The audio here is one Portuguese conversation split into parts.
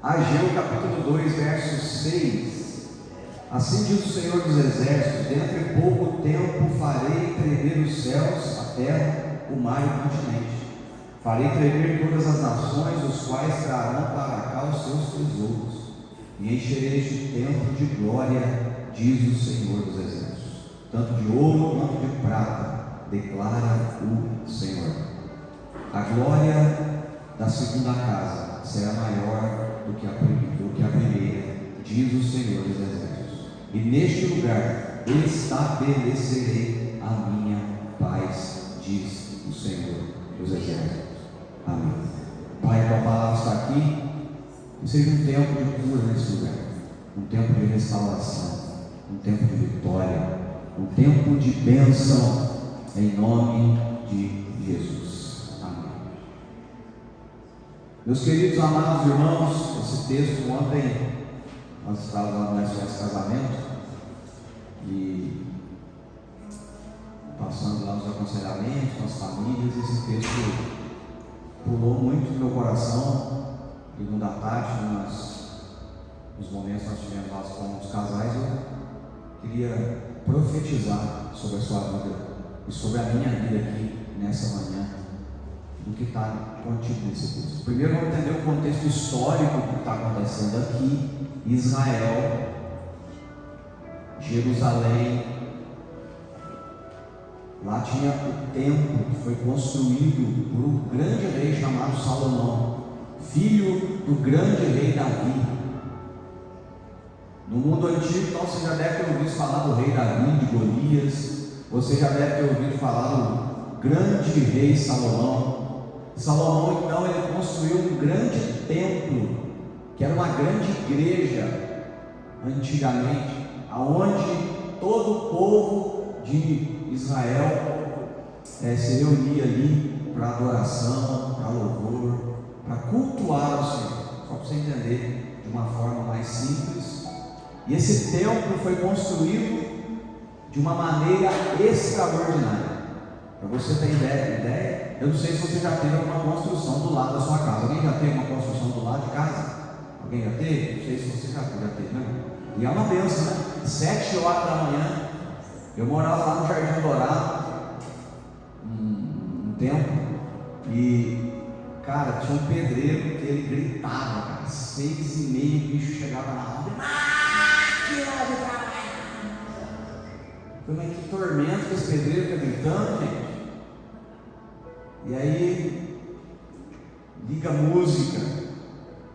Ageu capítulo 2, verso 6. Assim diz o Senhor dos Exércitos: dentro de pouco tempo farei tremer os céus, a terra, o mar e o continente. Farei tremer todas as nações, os quais trarão para cá os seus tesouros, e encherei este templo de glória, diz o Senhor dos Exércitos, tanto de ouro quanto de prata, declara o Senhor. A glória da segunda casa será maior do que a primeira, diz o Senhor dos Exércitos, e neste lugar estabelecerei a minha paz, diz o Senhor dos Exércitos. Amém. Pai, tua palavra está aqui, que seja um tempo de cura nesse lugar, um tempo de restauração, um tempo de vitória, um tempo de bênção, em nome de Jesus. Amém. Meus queridos, amados irmãos, esse texto ontem nós estávamos na nossa casamento e passando lá nos aconselhamentos com as famílias. Esse texto pulou muito no meu coração. Segunda tarde, nos momentos que nós tivemos lá com os casais, eu queria profetizar sobre a sua vida e sobre a minha vida aqui nessa manhã, do que está contido nesse texto. Primeiro vamos entender o contexto histórico do que está acontecendo aqui. Israel, Jerusalém, lá tinha o templo que foi construído por um grande rei chamado Salomão, filho do grande rei Davi. No mundo antigo, então, você já deve ter ouvido falar do rei Davi, de Golias. Você já deve ter ouvido falar do grande rei Salomão. Salomão, então, ele construiu um grande templo, que era uma grande igreja antigamente, aonde todo o povo de Israel se reunia ali para adoração, para louvor, para cultuar o Senhor. Só para você entender de uma forma mais simples. E esse templo foi construído de uma maneira extraordinária. Para você ter ideia, eu não sei se você já teve alguma construção do lado da sua casa. Alguém já teve uma construção do lado de casa? Alguém já teve? Não sei se você já teve, né? E é uma bênção, né? 7 horas da manhã, eu morava lá no Jardim Dourado, um tempo, e, cara, tinha um pedreiro que ele gritava, cara, 6h30 o bicho chegava na obra, máquina de trabalho. Mas que tormento que esse pedreiro fica gritando, gente. E aí, liga música,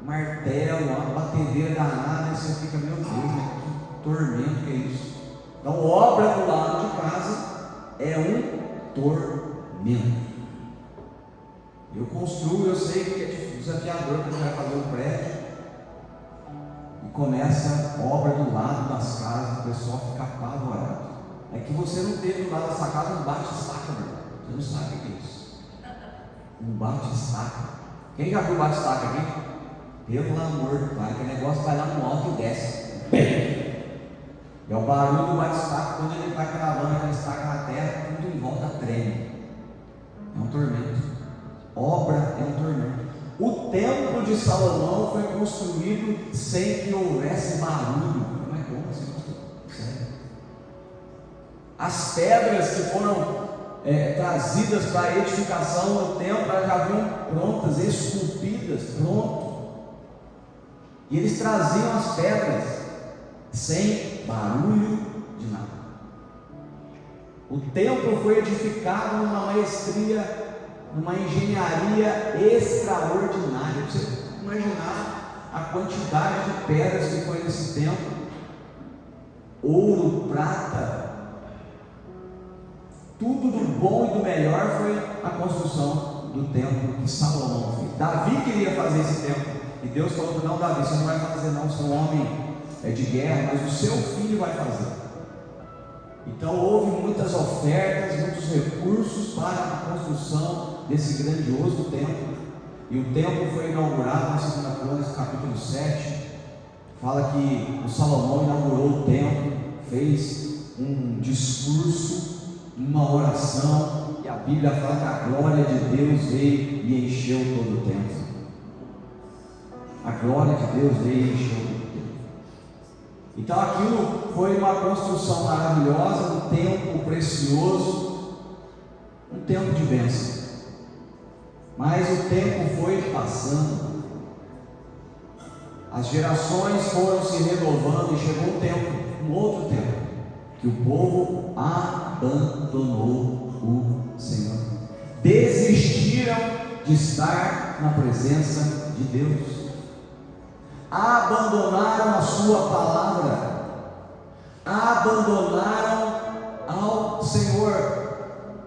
martelo, uma batedeira danada, e você fica, meu Deus, que tormento que é isso? Então, obra do lado de casa é um tormento. Eu construo, eu sei que é desafiador quando vai fazer um prédio e começa a obra do lado das casas, o pessoal fica apavorado. É que você não teve do lado da sua casa um bate-estaca, meu irmão. Você não sabe o que é isso. Um bate-estaca. Quem já viu bate-estaca aqui? Pelo amor de Deus, que o negócio vai lá no alto e desce. É o barulho do bate-estaca, quando ele vai cravando aquela estaca na terra, tudo em volta treme. É um tormento. Obra é um tormento. O templo de Salomão foi construído sem que houvesse barulho. Como é que houve esse construído? Sério? As pedras que foram trazidas para a edificação do templo, elas já vinham prontas, esculpidas, pronto. E eles traziam as pedras sem barulho de nada. O templo foi edificado numa maestria, numa engenharia extraordinária. Você imaginar a quantidade de pedras que foi nesse templo: ouro, prata, tudo do bom e do melhor foi a construção do templo que Salomão fez. Davi queria fazer esse templo, e Deus falou: não, Davi, você não vai fazer não, você é um homem de guerra, mas o seu filho vai fazer. Então houve muitas ofertas, muitos recursos para a construção desse grandioso templo. E o templo foi inaugurado na 2 Crônicas, capítulo 7. Fala que o Salomão inaugurou o templo, fez um discurso, uma oração, e a Bíblia fala que a glória de Deus veio e encheu todo o templo. a glória de Deus veio e encheu o templo. Então aquilo foi uma construção maravilhosa, um templo precioso, um tempo de bênção. Mas o tempo foi passando, as gerações foram se renovando e chegou um tempo, um outro tempo, que o povo abandonou o Senhor, desistiram de estar na presença de Deus, abandonaram a sua palavra, abandonaram ao Senhor.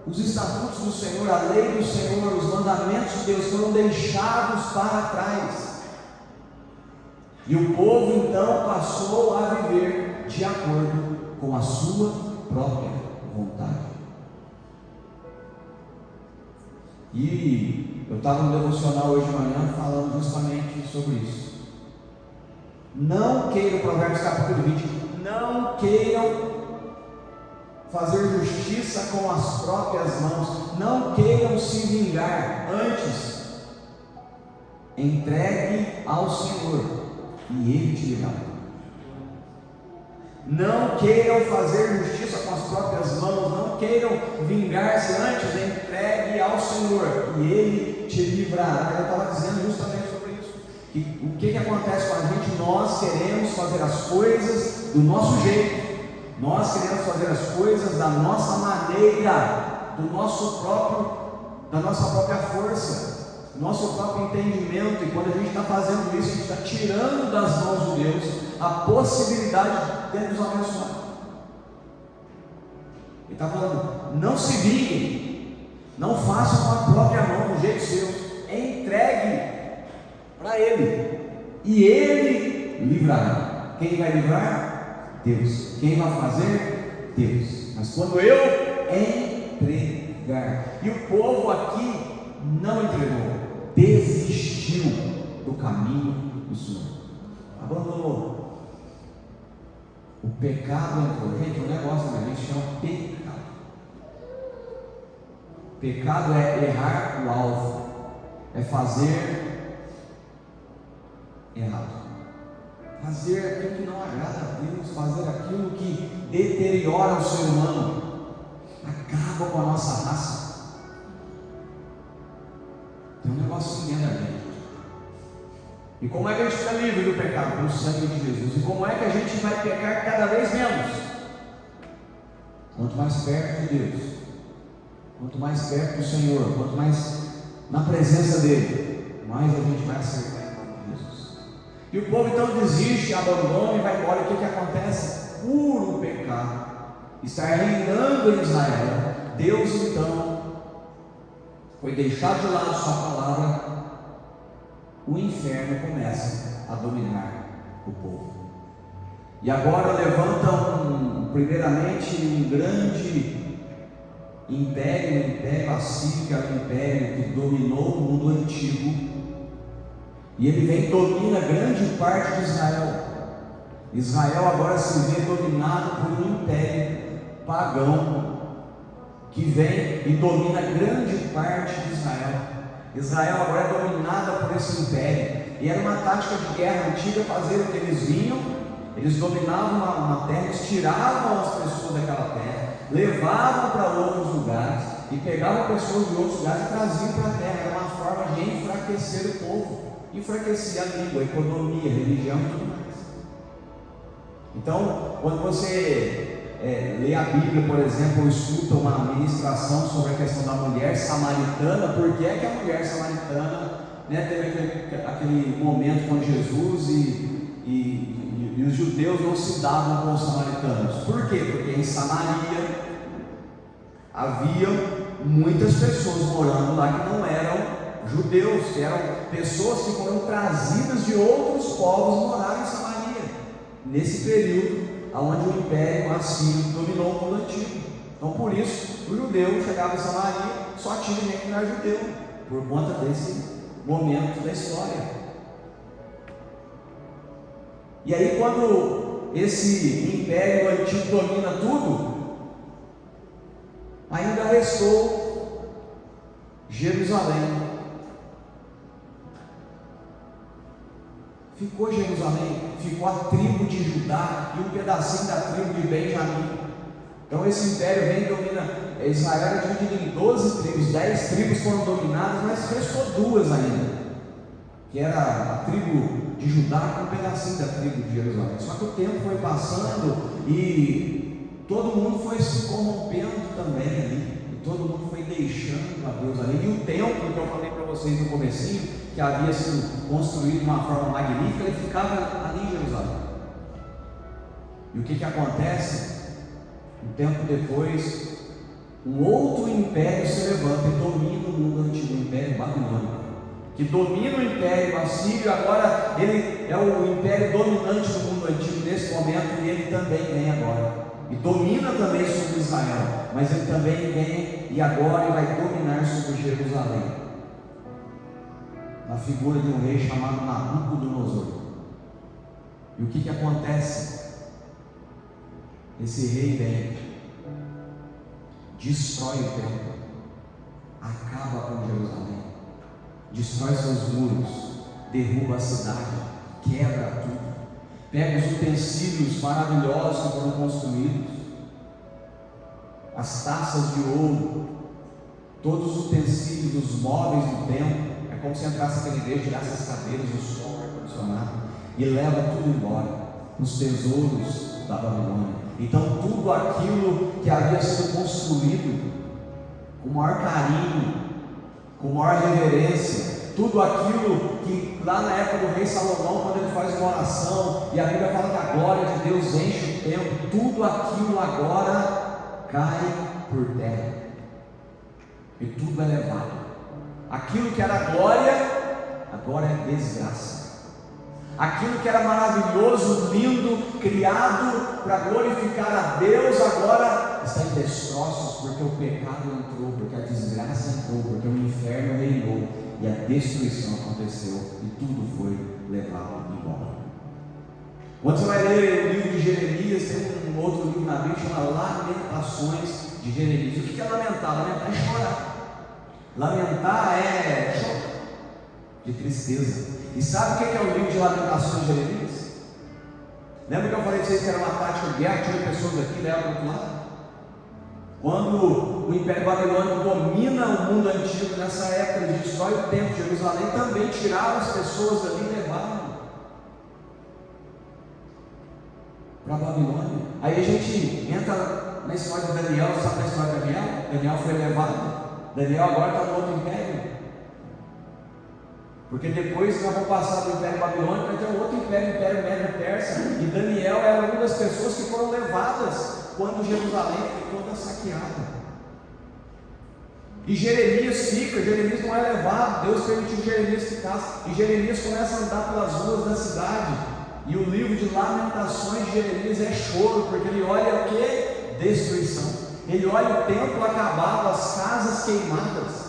Os estatutos do Senhor, a lei do Senhor, os mandamentos de Deus foram deixados para trás. E o povo então passou a viver de acordo com a sua própria vontade. E eu estava no devocional hoje de manhã falando justamente sobre isso. Não queiram, Provérbios capítulo 20, não queiram fazer justiça com as próprias mãos, não queiram se vingar, antes entregue ao Senhor e Ele te livrará. Não queiram fazer justiça com as próprias mãos, não queiram vingar-se, antes entregue ao Senhor e Ele te livrará. Eu estava dizendo justamente sobre isso, que o que acontece com a gente? Nós queremos fazer as coisas do nosso jeito, nós queremos fazer as coisas da nossa maneira, da nossa própria força, do nosso próprio entendimento. E quando a gente está fazendo isso, a gente está tirando das mãos de Deus a possibilidade de Deus nos abençoar. Ele está falando: não se vinguem, não façam com a própria mão, do jeito seu, entregue para Ele e Ele livrará. Quem vai livrar? Deus. Quem vai fazer? Deus. Mas quando eu entregar, e o povo aqui não entregou, desistiu do caminho do Senhor, abandonou. O pecado entrou. Gente, o negócio da gente chama pecado. Pecado é errar o alvo, é fazer errado, fazer aquilo que não agrada a Deus, fazer aquilo que deteriora o ser humano, acaba com a nossa raça. Tem um negócio dentro da gente. E como é que a gente fica livre do pecado? Pelo sangue de Jesus. E como é que a gente vai pecar cada vez menos? Quanto mais perto de Deus, quanto mais perto do Senhor, quanto mais na presença dEle, mais a gente vai acertar em nome de Jesus. E o povo então desiste, abandona e vai embora. E o que acontece? Por o pecado estar reinando em Israel, Deus então foi deixar de lado sua palavra. O inferno começa a dominar o povo. E agora levantam primeiramente um grande império, o império assírio, que era o império que dominou o mundo antigo. E ele vem e domina grande parte de Israel. Israel agora se vê dominado por um império pagão, que vem e domina grande parte de Israel. Israel agora é dominada por esse império, e era uma tática de guerra antiga fazer o que eles vinham, eles dominavam uma terra, eles tiravam as pessoas daquela terra, levavam para outros lugares, e pegavam pessoas de outros lugares e traziam para a terra. Era uma forma de enfraquecer o povo, enfraquecer a língua, a economia, a religião e tudo mais. Então, quando você lê a Bíblia, por exemplo, ou escuta uma ministração sobre a questão da mulher samaritana, por que é que a mulher samaritana, teve aquele momento com Jesus e os judeus não se davam com os samaritanos? Por quê? Porque em Samaria haviam muitas pessoas morando lá que não eram judeus, que eram pessoas que foram trazidas de outros povos morar em Samaria, nesse período onde o império assírio dominou o mundo antigo. Então por isso o judeu chegava em Samaria, só tinha gente que não era judeu, por conta desse momento da história. E aí, quando esse império antigo domina tudo, ainda restou Jerusalém. ficou Jerusalém? Ficou a tribo de Judá e um pedacinho da tribo de Benjamim. Então esse império vem e domina. Israel era dividido em 12 tribos, 10 tribos foram dominadas, mas restou 2 ainda, que era a tribo de Judá com um pedacinho da tribo de Jerusalém. Só que o tempo foi passando e todo mundo foi se corrompendo também ali, e todo mundo foi deixando a Deus ali. E o templo, que eu falei para vocês no comecinho, que havia sido construído de uma forma magnífica, ele ficava ali em Jerusalém. E o que acontece? Um tempo depois, um outro império se levanta e domina o mundo antigo, o Império Babilônico, que domina o Império Assírio. Agora ele é o império dominante do mundo antigo nesse momento, e ele também vem agora, e domina também sobre Israel, mas ele também vem e agora ele vai dominar sobre Jerusalém, na figura de um rei chamado Nabucodonosor. E o que acontece? Esse rei vem, destrói o templo, acaba com Jerusalém, destrói seus muros, derruba a cidade, quebra tudo, pega os utensílios maravilhosos que foram construídos, as taças de ouro, todos os utensílios, os móveis do templo. É como se entrasse naquela igreja, tirasse as cadeiras, o som, o ar-condicionado, e leva tudo embora, os tesouros da Babilônia. Então tudo aquilo que havia sido construído com o maior carinho, com maior reverência, tudo aquilo que lá na época do rei Salomão, quando ele faz uma oração e a Bíblia fala que a glória de Deus enche o templo, tudo aquilo agora cai por terra e tudo é levado. Aquilo que era glória agora é desgraça. Aquilo que era maravilhoso, lindo, criado para glorificar a Deus, agora está em destroços, porque o pecado entrou, porque a desgraça entrou, porque o inferno reinou e a destruição aconteceu e tudo foi levado embora. Quando você vai ler o livro de Jeremias, tem um outro livro na Bíblia chamado Lamentações de Jeremias. O que é lamentar? Lamentar é chorar. Lamentar é chorar de tristeza. E sabe o que é o livro de Lamentações de Jeremias? Lembra que eu falei para vocês que era uma tática de guerra, tinha pessoas aqui, leva para o outro lado? Quando o Império Babilônico domina o mundo antigo, nessa época ele destrói o templo de Jerusalém, também tiraram as pessoas dali e levaram para a Babilônia. Aí a gente entra na história de Daniel. Sabe a história de Daniel? Daniel foi levado. Daniel agora está no outro império, porque depois nós vamos passar do Império Babilônico para ter um outro império, o Império Médio-Persa, e Daniel era uma das pessoas que foram levadas quando Jerusalém foi toda saqueada. E Jeremias fica, Jeremias não é levado, Deus permitiu que Jeremias ficasse, e Jeremias começa a andar pelas ruas da cidade, e o livro de Lamentações de Jeremias é choro, porque ele olha o que? Destruição. Ele olha o templo acabado, as casas queimadas,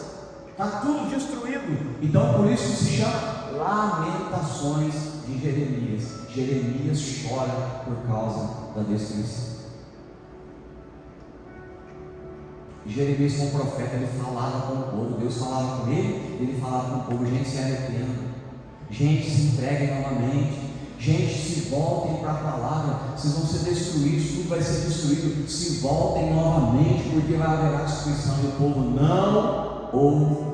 está tudo destruído. Então por isso se chama Lamentações de Jeremias. Jeremias chora por causa da destruição. E Jeremias, como profeta, ele falava com o povo. Deus falava com ele falava com o povo: gente, se arrependa, gente, se entreguem novamente, gente, se voltem para a palavra, vocês vão ser destruídos, tudo vai ser destruído, se voltem novamente, porque vai haver destruição. E o povo não ouviu.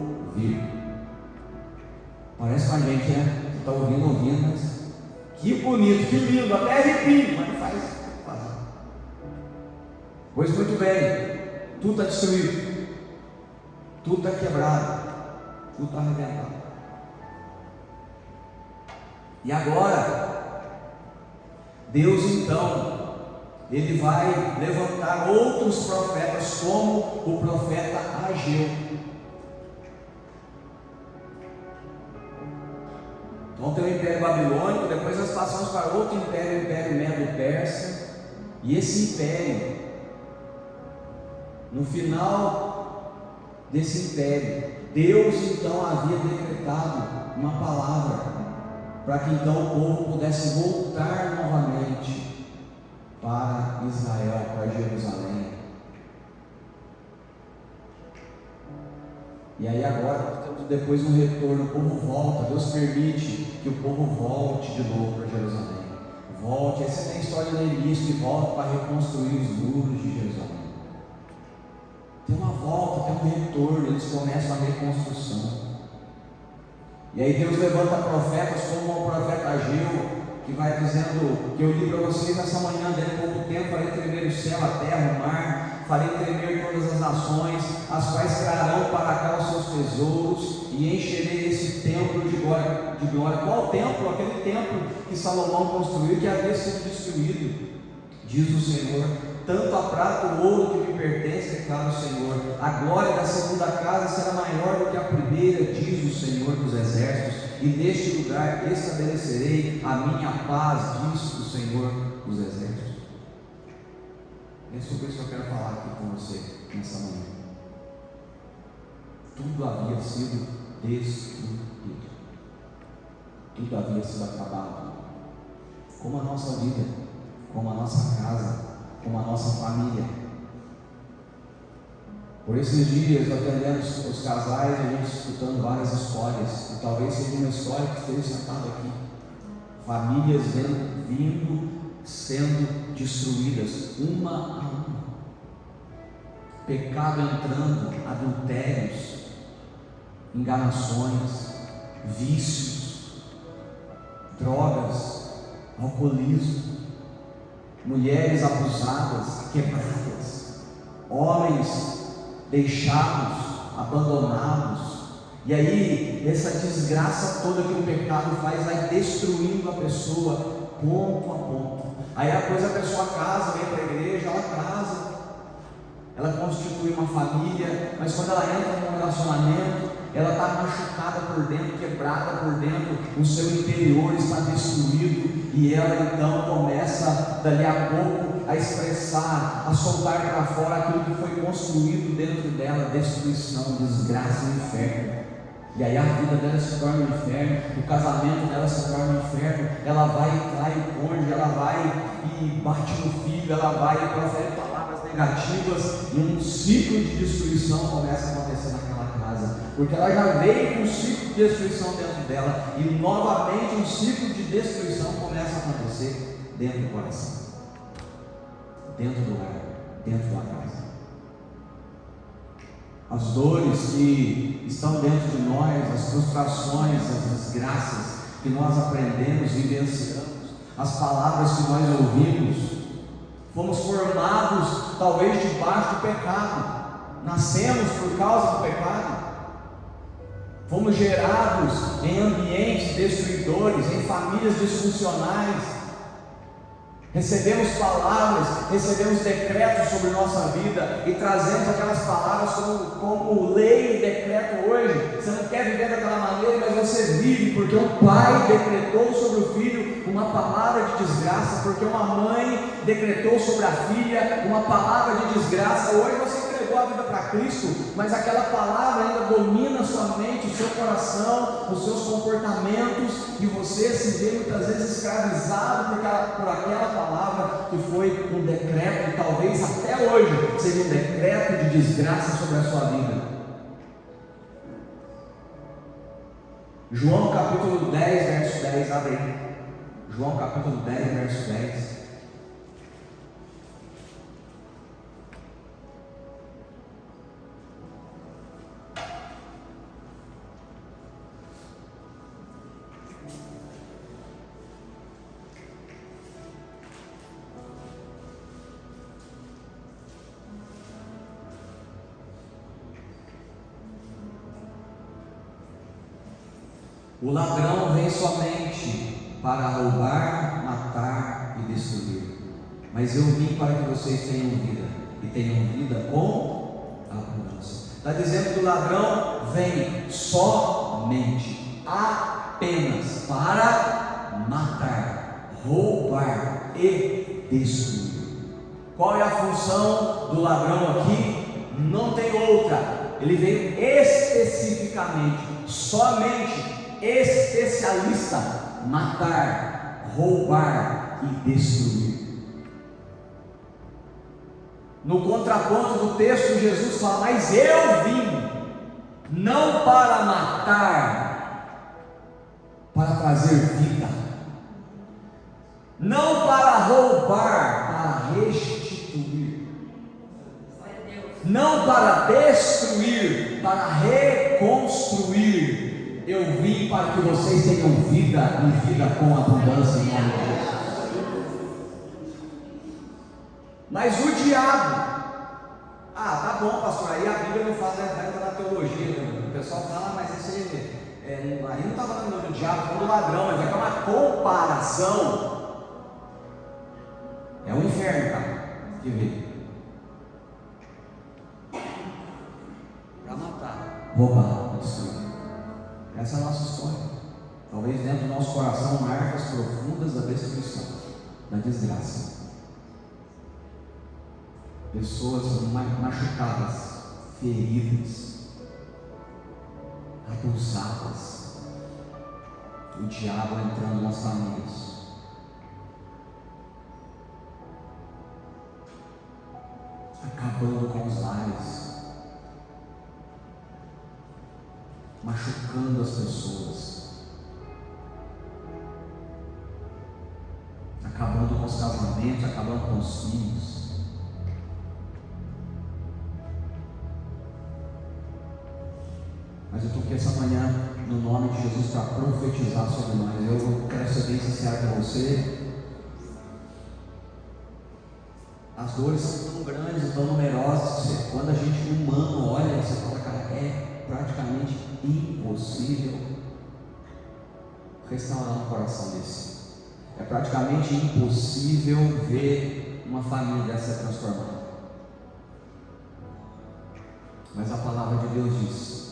Parece com a gente, né? Está ouvindo, mas que bonito, que lindo, até arrepio, mas não faz. Pois muito bem, tudo está destruído, tudo está quebrado, tudo está arrebentado. E agora, Deus então, Ele vai levantar outros profetas, como o profeta Ageu. Então tem o Império Babilônico, depois nós passamos para outro império, o Império Medo-Persa. E esse império, no final desse império, Deus então havia decretado uma palavra para que então o povo pudesse voltar novamente para Israel, para Jerusalém. E aí agora nós temos depois um retorno, o povo volta, Deus permite que o povo volte de novo para Jerusalém. Volte, aí você tem a história de Neemias que volta para reconstruir os muros de Jerusalém. Tem uma volta, tem um retorno, eles começam a reconstrução. E aí Deus levanta profetas como o profeta Ageu, que vai dizendo, que eu li para vocês nessa manhã, dentro de pouco tempo, farei tremer o céu, a terra, o mar, farei tremer todas as nações, as quais trarão para cá os seus tesouros, e encherei esse templo de glória. Qual templo? Aquele templo que Salomão construiu, que havia sido destruído, diz o Senhor. Tanto a prata e o ouro que me pertence, declara o Senhor, a glória da segunda casa será maior do que a primeira, diz o Senhor dos exércitos, e neste lugar estabelecerei a minha paz, diz o Senhor dos exércitos. É sobre isso que eu quero falar aqui com você nessa manhã. Tudo havia sido destruído, tudo havia sido acabado, como a nossa vida, como a nossa casa, como a nossa família. Por esses dias, atendemos os casais, a gente escutando várias histórias, e talvez seja uma história que esteja sentada aqui. Famílias sendo destruídas, uma a uma. Pecado entrando, adultérios, enganações, vícios, drogas, alcoolismo, mulheres abusadas, quebradas, homens deixados, abandonados. E aí, essa desgraça toda que o pecado faz, vai destruindo a pessoa, ponto a ponto. Aí depois a pessoa casa, vem para a igreja, ela casa, ela constitui uma família, mas quando ela entra num relacionamento, ela está machucada por dentro, quebrada por dentro, o seu interior está destruído, e ela então começa, dali a pouco, a expressar, a soltar para fora aquilo que foi construído dentro dela, destruição, desgraça e inferno. E aí a vida dela se torna um inferno, o casamento dela se torna um inferno, ela vai e trai o cônjuge, ela vai e bate no filho, ela vai e profere palavras negativas, e um ciclo de destruição começa a acontecer naquela casa, porque ela já veio com um ciclo de destruição dentro dela, e novamente um ciclo de destruição começa a acontecer dentro do coração, dentro do lar, dentro da casa. As dores que estão dentro de nós, as frustrações, as desgraças que nós aprendemos, vivenciamos, as palavras que nós ouvimos, fomos formados talvez debaixo do pecado, nascemos por causa do pecado, fomos gerados em ambientes destruidores, em famílias disfuncionais. Recebemos palavras, recebemos decretos sobre nossa vida e trazemos aquelas palavras como lei e decreto hoje. Você não quer viver daquela maneira, mas você vive, porque um pai decretou sobre o filho uma palavra de desgraça, porque uma mãe decretou sobre a filha uma palavra de desgraça. Hoje você entregou a vida para Cristo, mas aquela palavra ainda domina a sua mente, o seu coração, os seus comportamentos, e você se vê muitas vezes escravizado por aquela palavra que foi um decreto, e talvez até hoje seja um decreto de desgraça sobre a sua vida. João capítulo 10, verso 10, abre aí. João capítulo 10, verso 10. O ladrão vem somente para roubar, matar e destruir, mas eu vim para que vocês tenham vida, e tenham vida com abundância. Está dizendo que o ladrão vem somente, apenas para matar, roubar e destruir. Qual é a função do ladrão aqui? Não tem outra. Ele veio especificamente, somente, especialista, matar, roubar e destruir. No contraponto do texto, Jesus fala: mas eu vim não para matar, para trazer vida, não para roubar, para restituir, não para destruir, para reconstruir. Eu vim para que vocês tenham vida e vida com abundância em nome de Jesus. Mas o diabo, tá bom, pastor, aí a Bíblia não fala, vai entrar na teologia, né? O pessoal fala, mas esse aí não está falando do diabo, está falando do ladrão, mas é uma comparação. É o inferno, cara, que vê. Para matar, roubar, destruir. Essa é a nossa história. Talvez dentro do nosso coração marcas profundas da destruição, da desgraça. Pessoas machucadas, feridas, abusadas. O diabo entrando nas famílias. Acabando com os lares. Machucando as pessoas, acabando com os casamentos, acabando com os filhos. Mas eu estou aqui essa manhã no nome de Jesus para profetizar sobre nós. Eu quero ser bem sincero com você. As dores são tão grandes e tão numerosas que quando a gente humano olha, você fala, cara, é praticamente impossível restaurar um coração desse. É praticamente impossível ver uma família dessa transformada. Mas a palavra de Deus diz: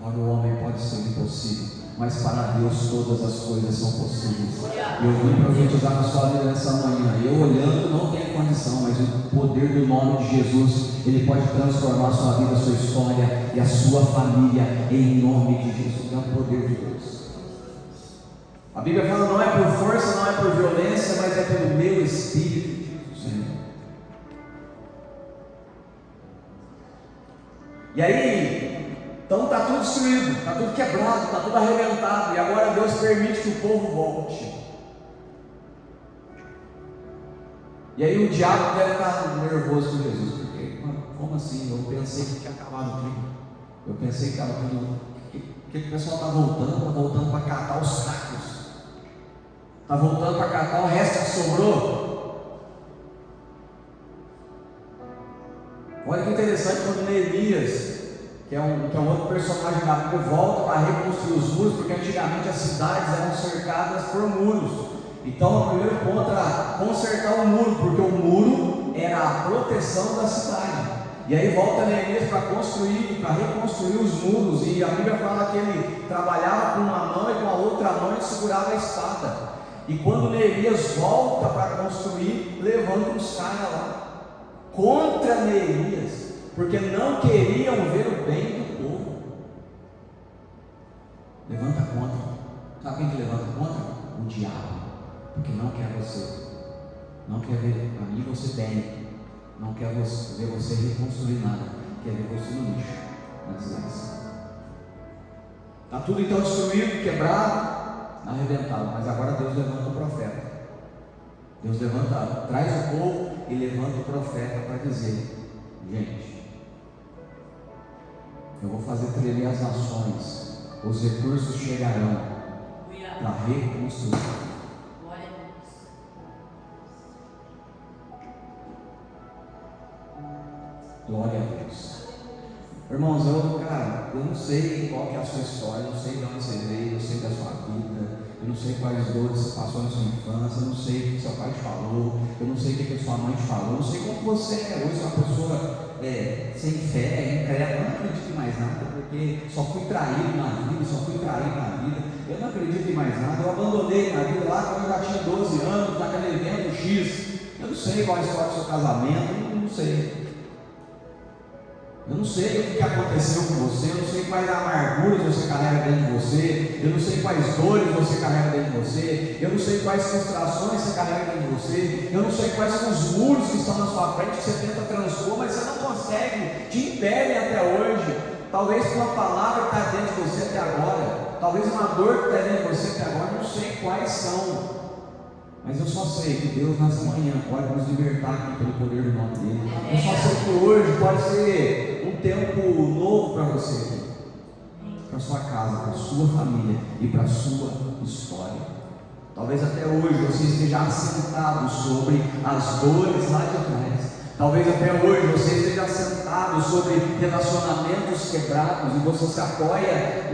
para o homem pode ser impossível, mas para Deus todas as coisas são possíveis. Eu vim profetizar na sua vida nessa manhã. Eu olhando não tenho condição, mas o poder do nome de Jesus, Ele pode transformar a sua vida, a sua história e a sua família em nome de Jesus. É o poder de Deus. A Bíblia fala, não é por força, não é por violência, mas é pelo meu Espírito, diz o Senhor. E aí, então está tudo destruído, está tudo quebrado, está tudo arrebentado, e agora Deus permite que o povo volte. E aí o diabo deve ficar nervoso com Jesus, porque, como assim? Eu pensei que tinha acabado tudo. Eu pensei que estava tudo. Que o pessoal está voltando? Está voltando para catar os cacos. Está voltando para catar o resto que sobrou. Olha que interessante quando Neemias, que é um outro personagem da Bíblia, volta para reconstruir os muros, porque antigamente as cidades eram cercadas por muros. Então o primeiro ponto era consertar o muro, porque o muro era a proteção da cidade. E aí volta Neemias para reconstruir os muros, e a Bíblia fala que ele trabalhava com uma mão e com a outra mão ele segurava a espada. E quando Neemias volta para construir, levanta os caras lá contra Neemias, porque não queriam ver o bem do povo. Levanta contra. Sabe quem que levanta contra? O diabo. Porque não quer você, não quer ver a mim você bem, não quer ver você reconstruir nada, quer ver você no lixo, na desgraça. Está tudo então destruído, quebrado, arrebentado, mas agora Deus levanta o profeta. Deus levanta, traz o povo e levanta o profeta para dizer: gente, eu vou fazer tremer as nações, os recursos chegarão para reconstruir. Glória a Deus. Irmãos, eu não sei qual que é a sua história, eu não sei de onde você veio, eu sei da sua vida, eu não sei quais dores você passou na sua infância, eu não sei o que seu pai te falou, eu não sei o que sua mãe te falou, eu não sei como você é hoje, uma pessoa sem fé, incrédula. Eu não acredito em mais nada, porque só fui traído na vida, eu não acredito em mais nada, eu abandonei na vida lá quando eu já tinha 12 anos, naquele evento X, eu não sei qual é a história do seu casamento, eu não sei. Eu não sei o que aconteceu com você, eu não sei quais amarguras você carrega dentro de você, eu não sei quais dores você carrega dentro de você, eu não sei quais frustrações você carrega dentro de você, eu não sei quais são os muros que estão na sua frente que você tenta transpor, mas você não consegue, te impedem até hoje. talvez com uma palavra que está dentro de você até agora, talvez uma dor que está dentro de você até agora, não sei quais são, mas eu só sei que Deus nessa manhã pode nos libertar aqui pelo poder do nome dEle. Eu só sei que hoje pode ser um tempo novo para você aqui, para sua casa, para sua família e para sua história. Talvez até hoje você esteja assentado sobre as dores lá de trás. Talvez até hoje você esteja assentado sobre relacionamentos quebrados e você se apoia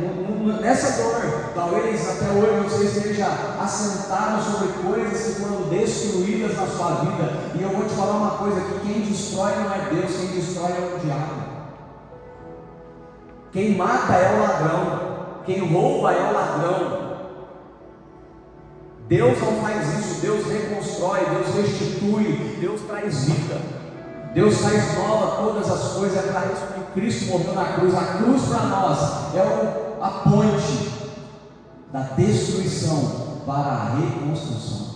nessa dor. Talvez até hoje você esteja assentado sobre coisas que foram destruídas na sua vida. E eu vou te falar uma coisa aqui: quem destrói não é Deus, quem destrói é o diabo. Quem mata é o ladrão, quem rouba é o ladrão. Deus não faz isso, Deus reconstrói, Deus restitui, Deus traz vida, Deus faz nova todas as coisas. É para isso que Cristo morreu na cruz. A cruz para nós é a ponte da destruição para a reconstrução.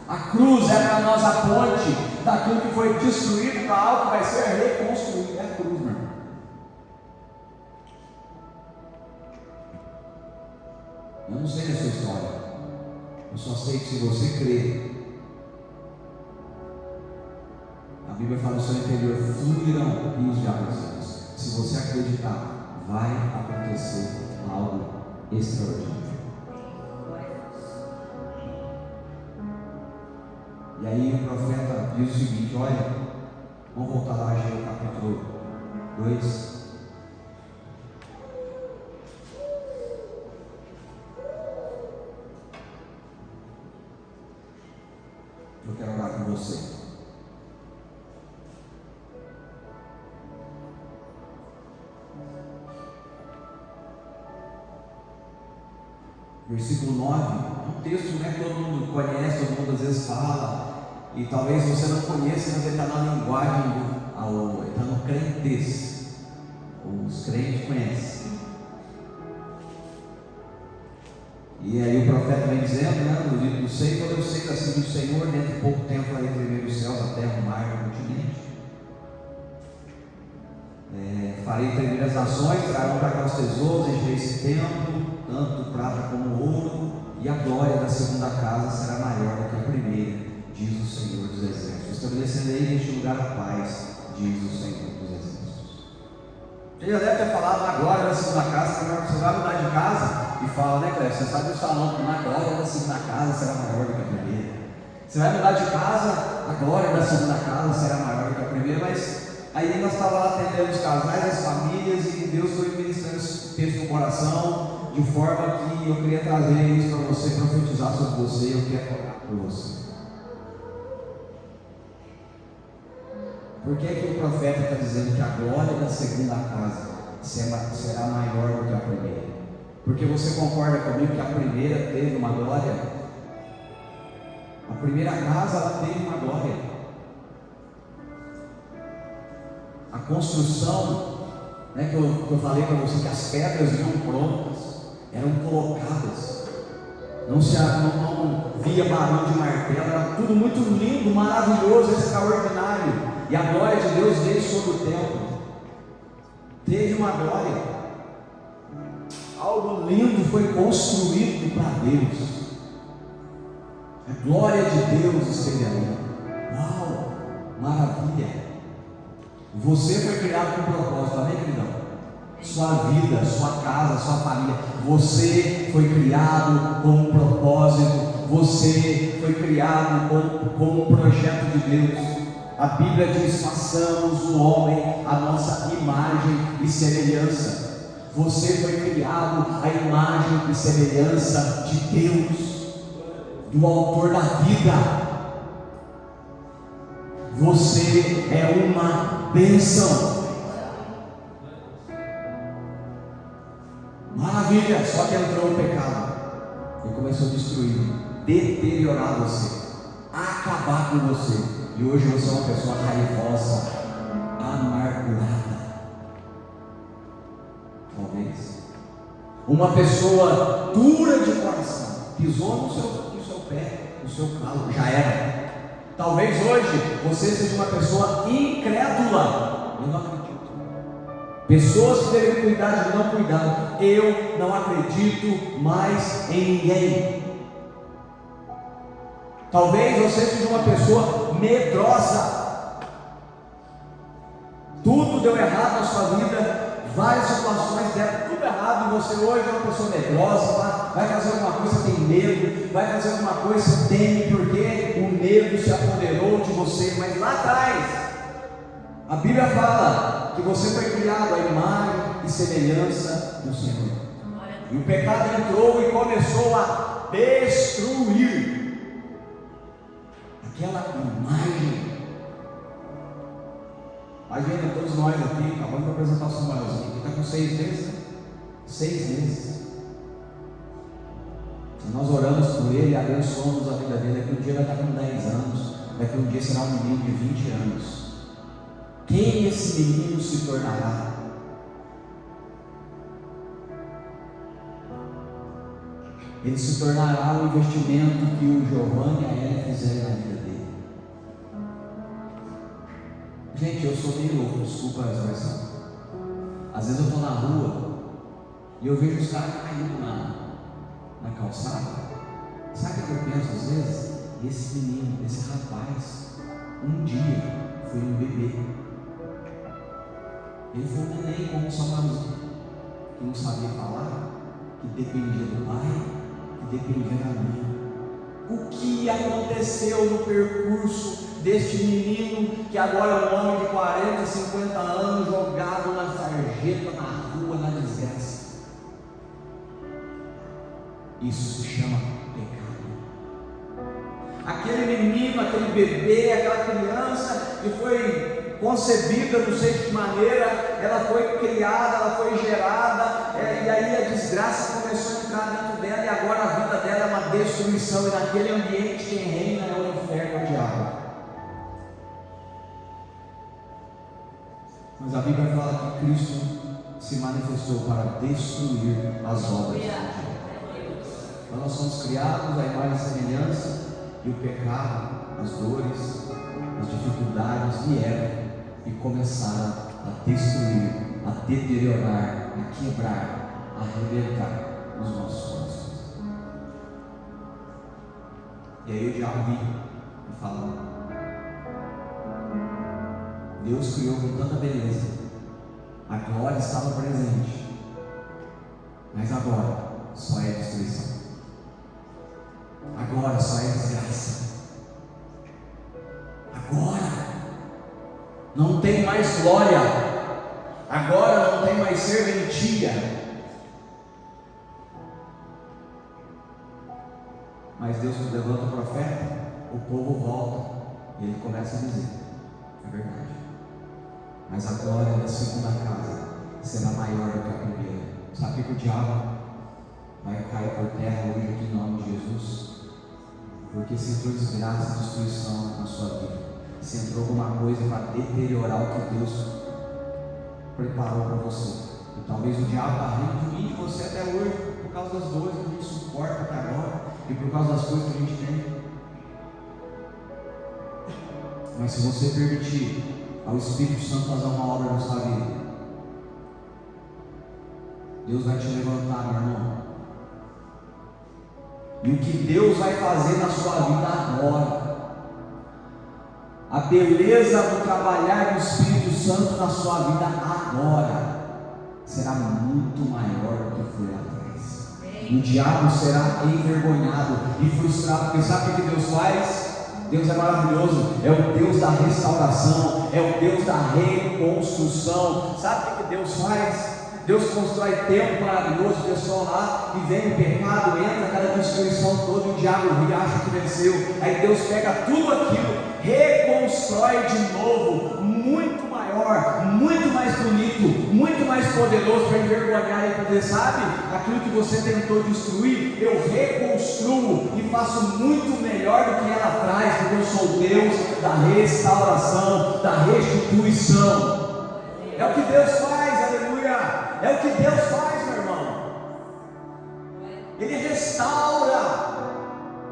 A cruz é para nós a ponte daquilo que foi destruído para algo que vai ser reconstruído. É a cruz, meu irmão. Eu não sei da sua história, eu só sei que se você crer, a Bíblia fala: no seu interior fluirão rios de águas vivas. Se você acreditar, vai acontecer algo extraordinário. E aí o profeta diz o seguinte: olha, vamos voltar lá a Ageu capítulo 2. Eu quero orar com você. Versículo 9, é um texto que todo mundo conhece, todo mundo às vezes fala, e talvez você não conheça, mas ele está na linguagem está no crentes. Os crentes conhecem. E aí o profeta vem dizendo, no livro do 6, quando eu sei que assim do Senhor, dentro de pouco tempo farei tremer os céus, a terra, o mar e o continente. Farei tremer as nações, trarão para cá os tesouros, encherei esse templo, tanto prata como ouro, e a glória da segunda casa será maior do que a primeira, diz o Senhor dos Exércitos. Estabelecerei neste lugar a paz, diz o Senhor dos Exércitos. Você já deve ter falado: na glória da segunda casa, você vai mudar de casa e fala, né, Cléber? Você sabe o salão que na glória da segunda casa será maior do que a primeira. Você vai mudar de casa, a glória da segunda casa será maior do que a primeira. Mas aí nós estávamos lá atendendo os casais, as famílias, e Deus foi ministrando esse texto no coração, de forma que eu queria trazer isso para você, profetizar sobre você. Eu queria orar por você. Por que que o profeta está dizendo que a glória da segunda casa será maior do que a primeira? Porque você concorda comigo que a primeira teve uma glória? A primeira casa, ela teve uma glória. A construção, que eu falei para você, que as pedras vinham prontas, eram colocadas, não via barulho de martelo, era tudo muito lindo, maravilhoso, extraordinário, e a glória de Deus veio sobre o templo. Teve uma glória, algo lindo foi construído para Deus. A glória de Deus esteve ali. Uau, maravilha! Você foi criado com propósito, amém, queridão? Sua vida, sua casa, sua família, você foi criado com um propósito, você foi criado com um projeto de Deus. A Bíblia diz: façamos o homem a nossa imagem e semelhança. Você foi criado à imagem e semelhança de Deus, do autor da vida. Você é uma bênção. Maravilha. Só que entrou o pecado e começou a destruir, deteriorar você, acabar com você. E hoje você é uma pessoa raivosa, amargurada. Talvez uma pessoa dura de coração, pisou no seu pé, no seu calo, já era. Talvez hoje você seja uma pessoa incrédula. Eu não acredito. Pessoas que devem cuidar de não cuidar. Eu não acredito mais em ninguém. Talvez você seja uma pessoa medrosa. Tudo deu errado na sua vida, várias situações deram tudo errado, e você hoje é uma pessoa medrosa, vai fazer alguma coisa, tem medo, vai fazer alguma coisa, teme, porque o medo se apoderou de você. Mas lá atrás, a Bíblia fala que você foi criado à imagem e semelhança do Senhor. E o pecado entrou e começou a destruir aquela imagem. Imagina todos nós aqui, acabamos de apresentar o Samuelzinho, que está com 6 meses, né? 6 meses. E nós oramos por ele, abençoamos a vida dele. Daqui um dia vai estar com 10 anos, daqui um dia será um menino de 20 anos. Quem esse menino se tornará? Ele se tornará o investimento que o Giovanni e a Ellen fizeram na vida dele. Gente, eu sou meio louco, desculpa a expressão. Às vezes eu estou na rua e eu vejo os caras caindo na calçada. Sabe o que eu penso às vezes? Esse menino, esse rapaz, um dia foi um bebê. Ele foi um neném como um Samuelzinho, que não sabia falar, que dependia do pai, que dependia da mãe. O que aconteceu no percurso deste menino, que agora é um homem de 40, 50 anos, jogado na sarjeta, na rua, na desgraça? Isso se chama pecado. Aquele menino, aquele bebê, aquela criança que foi concebida, não sei de que maneira, ela foi criada, ela foi gerada, e aí a desgraça começou a entrar dentro dela, e agora a vida dela é uma destruição, e naquele ambiente quem reina é o inferno, é o diabo. Mas a Bíblia fala que Cristo se manifestou para destruir as obras do diabo. Então nós somos criados à imagem e semelhança, e o pecado, as dores, as dificuldades vieram e começaram a destruir, a deteriorar, a quebrar, a arrebentar os nossos corações. E aí o diabo vem e fala: Deus criou com tanta beleza, a glória estava presente, mas agora só é destruição, agora só é desgraça, agora não tem mais glória, agora não tem mais serventia. Mas Deus levanta o profeta, o povo volta, e ele começa a dizer: é verdade, mas a glória da segunda casa será maior do que a primeira. Sabe o que o diabo vai cair por terra hoje aqui em nome de Jesus? Porque se entrou desgraça e destruição na sua vida, se entrou alguma coisa para deteriorar o que Deus preparou para você, e talvez o diabo está rindo de mim e de você até hoje, por causa das dores que a gente suporta até agora, e por causa das coisas que a gente tem. Mas se você permitir ao Espírito Santo fazer uma obra na sua vida, Deus vai te levantar, meu irmão. E o que Deus vai fazer na sua vida agora, a beleza do trabalhar do Espírito Santo na sua vida agora, será muito maior do que foi lá atrás. O diabo será envergonhado e frustrado, porque sabe o que Deus faz? Deus é maravilhoso, é o Deus da restauração, é o Deus da reconstrução. Sabe o que Deus faz? Deus constrói templo maravilhoso, o pessoal lá, e vem o pecado, entra aquela destruição toda, e o diabo ri, acha que venceu. Aí Deus pega tudo aquilo, reconstrói de novo, muito maior, muito mais bonito, muito mais poderoso, para envergonhar e poder, sabe? Aquilo que você tentou destruir, eu reconstruo e faço muito melhor do que era atrás, porque eu sou Deus da restauração, da restituição. É o que Deus faz, aleluia. É o que Deus faz, meu irmão. Ele restaura,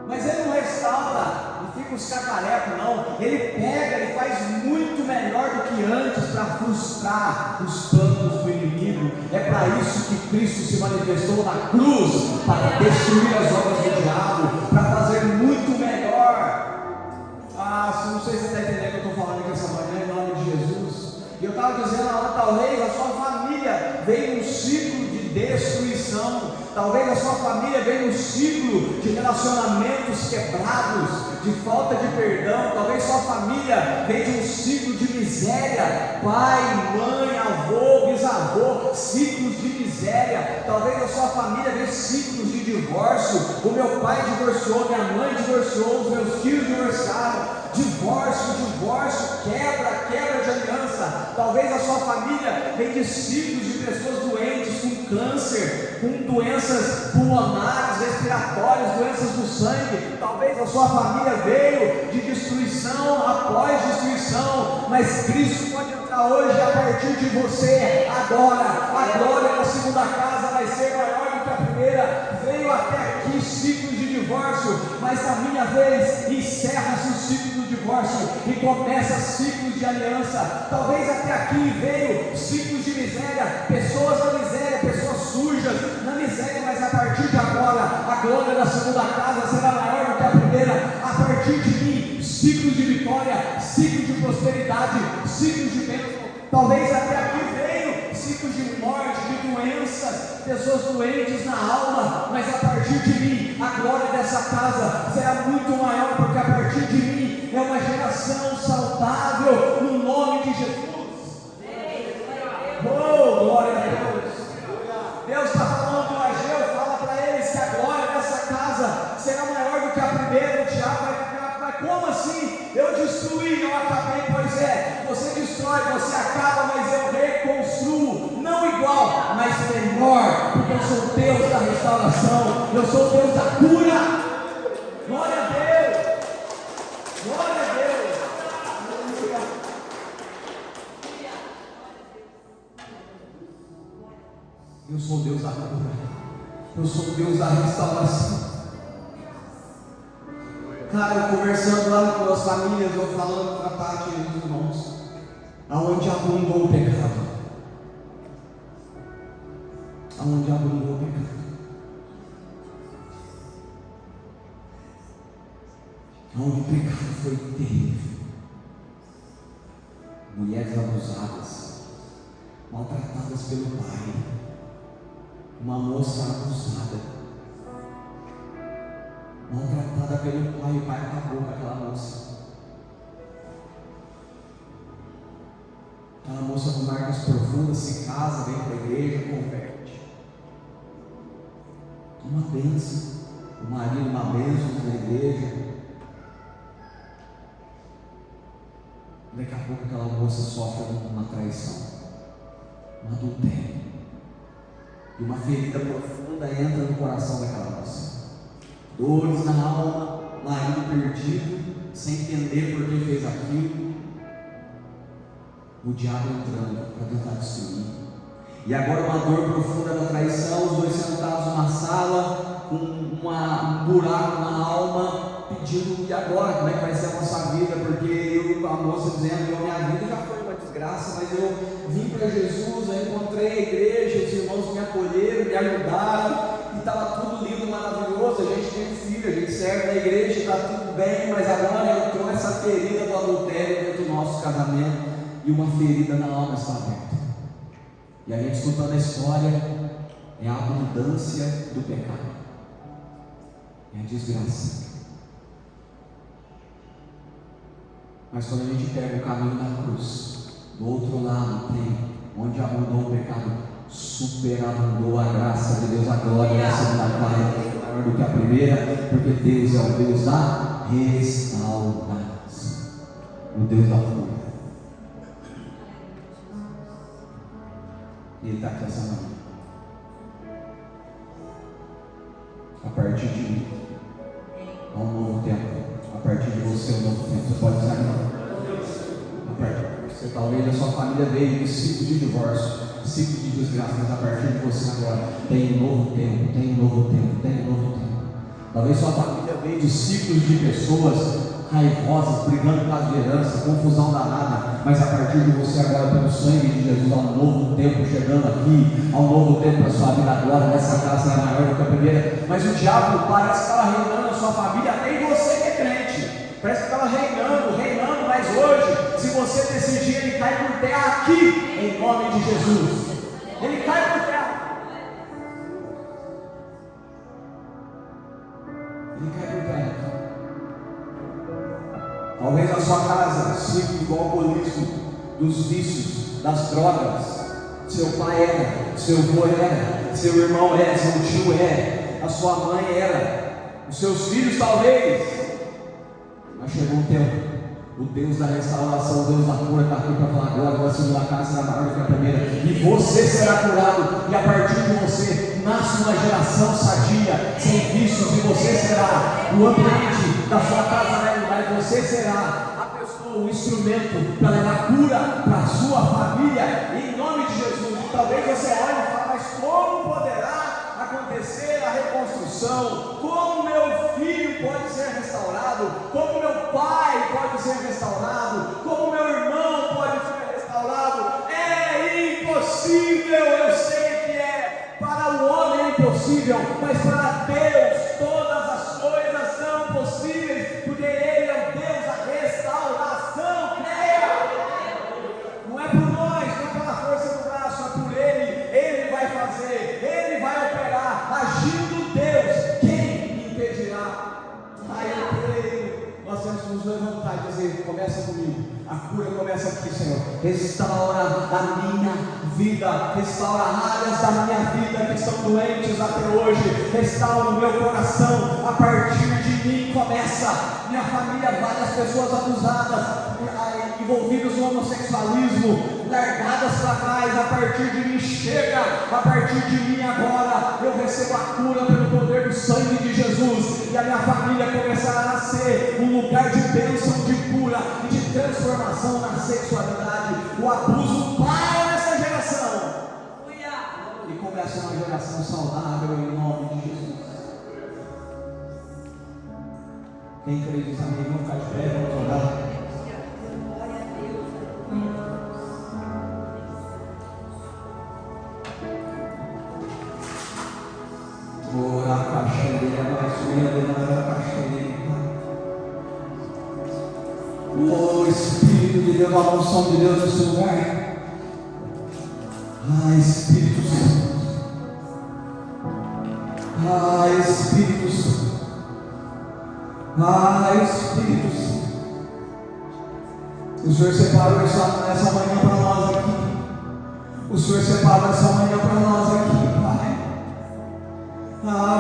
mas Ele não restaura e fica buscar tarefa, não. Ele pega e faz muito melhor do que antes para frustrar os planos do inimigo. É para isso que Cristo se manifestou na cruz, para destruir as obras do diabo, para fazer muito melhor. Não sei se você está entendendo o que eu estou falando aqui essa manhã, em nome de Jesus. E eu estava dizendo, talvez a sua família veio num ciclo de destruição, talvez a sua família veio num ciclo de relacionamentos quebrados, de falta de perdão, talvez sua família veio de um ciclo de miséria, pai, mãe, avô, bisavô, ciclos de miséria, talvez a sua família veio ciclos de divórcio, o meu pai divorciou, minha mãe divorciou, os meus tios divorciaram, divórcio, quebra de aliança. Talvez a sua família vem de ciclos de pessoas doentes, com câncer, com doenças pulmonares, respiratórias, doenças do sangue. Talvez a sua família veio de destruição após destruição, mas Cristo pode entrar hoje a partir de você, agora. A glória da segunda casa vai ser maior do que a primeira. Veio até aqui ciclos de divórcio, mas na minha vez encerra-se o ciclo do divórcio e começa ciclos de aliança. Talvez até aqui veio ciclos de miséria, pessoas na miséria, pessoas sujas na miséria, mas a partir de agora a glória da segunda casa será maior do que a primeira. A partir de mim, ciclos de vitória, ciclos de prosperidade, ciclos de bênção. Talvez até aqui veio ciclos de morte, de doenças, pessoas doentes na alma, mas a partir de mim, a glória dessa casa será muito maior, porque a partir de mim é uma geração saudável, no nome de Jesus. Oh, glória a Deus! Deus está falando do Ageu, fala para eles que a glória dessa casa será maior do que a primeira. O diabo vai ficar, mas como assim? Eu destruí, eu acabei. Pois é, você destrói, você acaba, mas eu reconstruo, não igual, mas melhor, porque eu sou Deus da restauração, eu sou Deus da cura. Glória a Deus, glória a Deus, aleluia. Eu sou Deus da cura, eu sou Deus da restauração. Cara, eu conversando lá com as famílias, eu falando para a Tati e os irmãos, aonde abundou o pecado, aonde abundou o pecado, aonde o pecado foi terrível, mulheres abusadas, maltratadas pelo pai, uma moça abusada, maltratada pelo pai, e o pai acabou com aquela moça. Aquela moça com marcas profundas se casa, vem para a igreja, converte. Uma bênção, o marido uma bênção na igreja. Daqui a pouco aquela moça sofre uma traição, um adultério, e uma ferida profunda entra no coração daquela moça. Dores na alma, marido perdido, sem entender por que fez aquilo, o diabo entrando para tentar destruir. E agora uma dor profunda da traição, os dois sentados numa sala, com um buraco na alma, pedindo, e agora, como é que vai ser a nossa vida? Porque a moça dizendo, minha vida já foi uma desgraça, mas eu vim para Jesus, eu encontrei a igreja, os irmãos me acolheram, me ajudaram, e estava tudo lindo, maravilhoso, a gente tem um filho, a gente serve na igreja, está tudo bem, mas agora entrou essa ferida do adultério dentro do nosso casamento, e uma ferida na alma está aberta. E a gente escutando a história, é a abundância do pecado, é a desgraça. Mas quando a gente pega o caminho da cruz, do outro lado tem, onde abundou o pecado, superabundou a graça de Deus, a glória da segunda casa maior do que a primeira, porque Deus é o Deus da restauração, o Deus da cura. E Ele está aqui essa manhã. A partir de mim, há um novo tempo. A partir de você, um novo tempo. Você pode dizer não. A partir de você, talvez a sua família veio em ciclo de divórcio, ciclo de desgraça, mas a partir de você agora tem um novo tempo, tem um novo tempo, tem um novo tempo. Talvez sua família meio de ciclos de pessoas raivosas, brigando por causa de herança, confusão danada, mas a partir de você agora, pelo sangue de Jesus, há um novo tempo chegando aqui, há um novo tempo para a sua vida agora, nessa casa é maior do que a primeira. Mas o diabo parece que estava reinando na sua família, até em você que é crente, parece que estava reinando, mas hoje, se você decidir, ele cai por terra aqui, em nome de Jesus, ele cai por terra, ele cai por terra. Talvez a sua casa siga igual ao alcoolismo, dos vícios, das drogas. Seu pai era, seu avô era, seu irmão era, seu tio era, a sua mãe era, os seus filhos talvez. Mas chegou um tempo, o Deus da restauração, o Deus da cura está aqui para falar agora, vai ser uma casa na maior do que a primeira, e você será curado, e a partir de você nasce uma geração sadia, sem vícios, e você será o ambiente da sua casa, mas você será a pessoa, o instrumento para levar cura para a sua família, em nome de Jesus. E talvez você olhe e fale, mas como poderá acontecer a reconstrução? Como meu filho pode ser restaurado? Como meu pai pode ser restaurado? Como meu irmão pode ser restaurado? É impossível, eu sei que é. Para o homem é impossível, mas para Deus todas as coisas são possíveis, porque Ele é o Deus da restauração. Creia! Não é por nós, não é pela força do braço, é por Ele vai fazer, Ele vai operar, agindo Deus, quem impedirá? Aí eu creio, nós temos que nos levantar e dizer, começa comigo, a cura começa aqui, Senhor, restaura a minha vida, restaura áreas da minha vida que estão doentes até hoje, restaura o meu coração, a partir de mim começa, minha família, várias pessoas abusadas, envolvidas no homossexualismo, largadas para trás, a partir de mim chega, a partir de mim agora, eu recebo a cura pelo poder do sangue de Jesus, e a minha família começará a ser um lugar de bênção, de cura e de transformação na sexualidade. O abuso para nessa geração e começa uma geração saudável em nome de Jesus. Quem crê diz amém, vamos ficar de pé, vamos orar. Oh Espírito de Deus, a unção de Deus nesse lugar. Espírito Santo. Espírito Santo. Espírito Santo. O Senhor separou essa manhã para nós aqui. O Senhor separou essa manhã para nós aqui, Pai.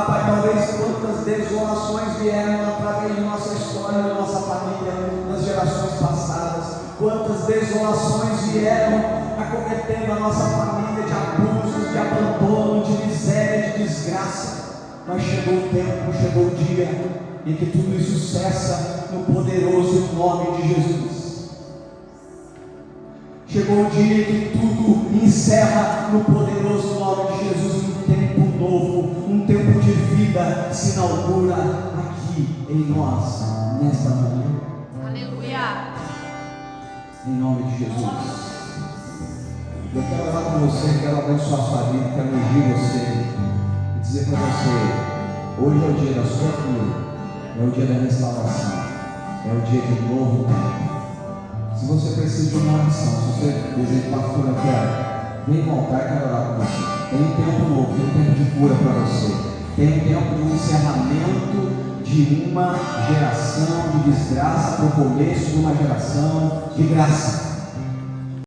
Pai, talvez quantas desolações vieram através de nossa história, da nossa família, nas gerações passadas. Quantas desolações vieram acometendo a nossa família de abusos, de abandono, de miséria, de desgraça. Mas chegou o tempo, chegou o dia em que tudo isso cessa no poderoso nome de Jesus. Chegou o dia em que tudo encerra no poderoso nome de Jesus. Um tempo novo, um tempo de vida se inaugura aqui em nós, nesta manhã. Aleluia! Em nome de Jesus. Eu quero orar com você, quero abençoar a sua vida, quero ungir você e dizer para você: hoje é o dia da sua cura, é o dia da restauração, é o dia de um novo tempo. Se você precisa de uma oração, se você deseja, pastor, eu quero, vem com o altar, quero orar com você. Tem um tempo novo, tem um tempo de cura para você, tem um tempo de encerramento de uma geração de desgraça para o começo de uma geração de graça.